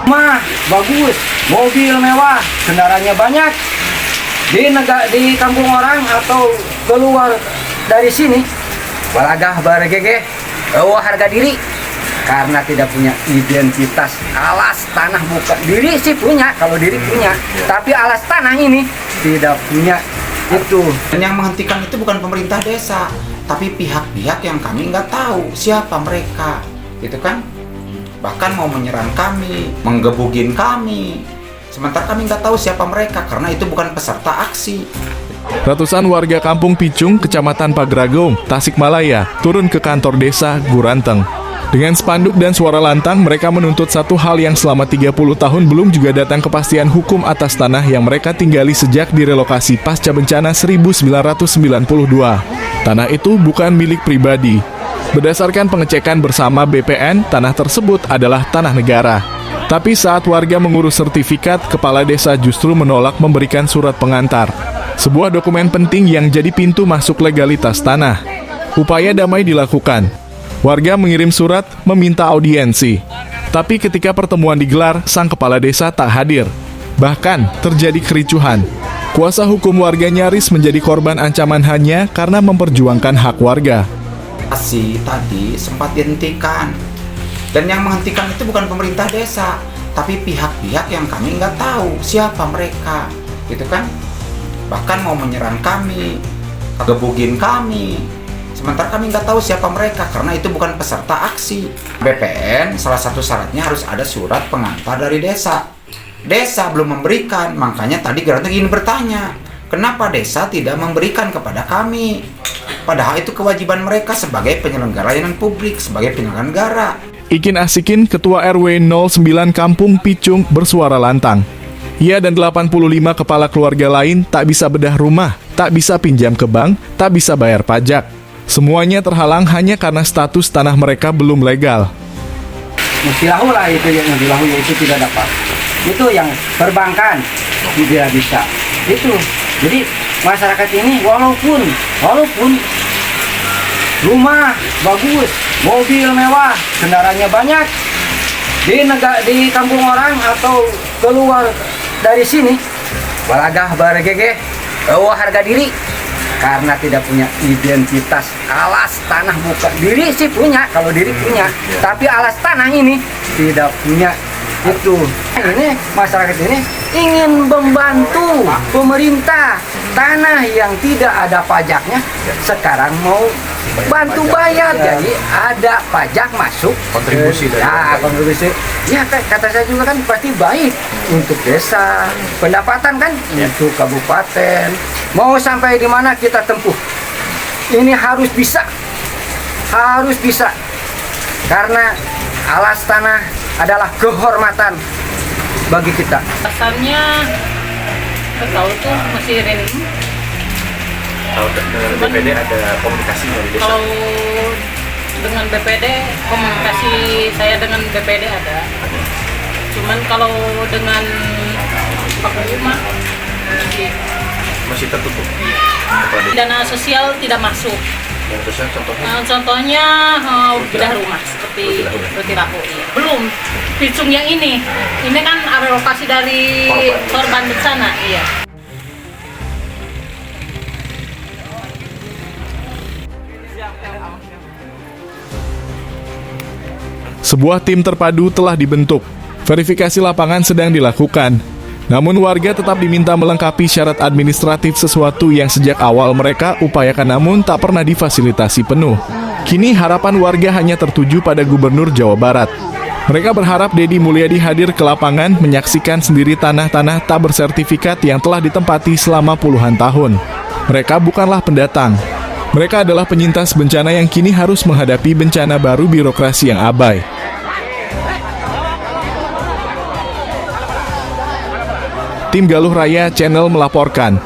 Rumah bagus, mobil mewah, kendaraannya banyak. Di kampung orang atau keluar dari sini, walagah bargege, harga diri. Karena tidak punya identitas alas tanah, bukan diri sih punya, kalau diri punya, tapi alas tanah ini tidak punya itu. Dan yang menghentikan itu bukan pemerintah desa, tapi pihak-pihak yang kami nggak tahu siapa mereka, gitu kan? Bahkan mau menyerang kami, menggebugin kami, sementara kami nggak tahu siapa mereka karena itu bukan peserta aksi. Ratusan warga Kampung Picung, Kecamatan Pageragong, Tasikmalaya, turun ke kantor desa Guranteng. Dengan spanduk dan suara lantang, mereka menuntut satu hal yang selama 30 tahun belum juga datang kepastian hukum atas tanah yang mereka tinggali sejak direlokasi pasca bencana 1992. Tanah itu bukan milik pribadi. Berdasarkan pengecekan bersama BPN, tanah tersebut adalah tanah negara. Tapi saat warga mengurus sertifikat, kepala desa justru menolak memberikan surat pengantar. Sebuah dokumen penting yang jadi pintu masuk legalitas tanah. Upaya damai dilakukan. Warga mengirim surat meminta audiensi. Tapi ketika pertemuan digelar, sang kepala desa tak hadir. Bahkan terjadi kericuhan. Kuasa hukum warga nyaris menjadi korban ancaman hanya karena memperjuangkan hak warga. Tadi sempat dihentikan. Dan yang menghentikan itu bukan pemerintah desa, tapi pihak-pihak yang kami nggak tahu siapa mereka, gitu kan? Bahkan mau menyerang kami, gebugin kami. Sementara kami nggak tahu siapa mereka karena itu bukan peserta aksi. BPN salah satu syaratnya harus ada surat pengantar dari desa. Desa belum memberikan, makanya tadi Guranteng ingin bertanya, kenapa desa tidak memberikan kepada kami? Padahal itu kewajiban mereka sebagai penyelenggara layanan publik, sebagai penyelenggara negara. Ikin Asikin, Ketua RW 09 Kampung Picung, bersuara lantang. Ia dan 85 kepala keluarga lain tak bisa bedah rumah, tak bisa pinjam ke bank, tak bisa bayar pajak. Semuanya terhalang hanya karena status tanah mereka belum legal. Mustilahu lah itu, yang mustilahu itu tidak dapat. Itu yang perbankan tidak bisa. Itu. Jadi masyarakat ini walaupun rumah bagus, mobil mewah, kendaraannya banyak, di kampung orang atau keluar dari sini, walagah bargege, harga diri. Karena tidak punya identitas alas tanah, bukan diri sih punya, kalau diri punya, tapi alas tanah ini tidak punya itu. Ini masyarakat ini ingin membantu pemerintah, tanah yang tidak ada pajaknya sekarang mau bantu bayar, jadi ada pajak masuk, kontribusi dari kontribusi. Ya kata saya juga kan pasti baik untuk desa, pendapatan kan untuk kabupaten. Mau sampai di mana kita tempuh, ini harus bisa, karena alas tanah adalah kehormatan bagi kita. Asalnya tahu tuh masih Ren. Kalau dengan BPD ada komunikasi dari desa? Kalau dengan BPD, komunikasi saya dengan BPD ada. Cuman kalau dengan Pak Rumah masih tertutup. Dana sosial tidak masuk. Yang sosial contohnya? Contohnya bedah rumah seperti roti lahu. Iya. Belum. Picung yang ini kan relokasi dari korban bencana. Iya. Sebuah tim terpadu telah dibentuk. Verifikasi lapangan sedang dilakukan. Namun warga tetap diminta melengkapi syarat administratif, sesuatu yang sejak awal mereka upayakan namun tak pernah difasilitasi penuh. Kini harapan warga hanya tertuju pada Gubernur Jawa Barat. Mereka berharap Deddy Mulyadi hadir ke lapangan menyaksikan sendiri tanah-tanah tak bersertifikat yang telah ditempati selama puluhan tahun. Mereka bukanlah pendatang. Mereka adalah penyintas bencana yang kini harus menghadapi bencana baru birokrasi yang abai. Tim Galuh Raya Channel melaporkan.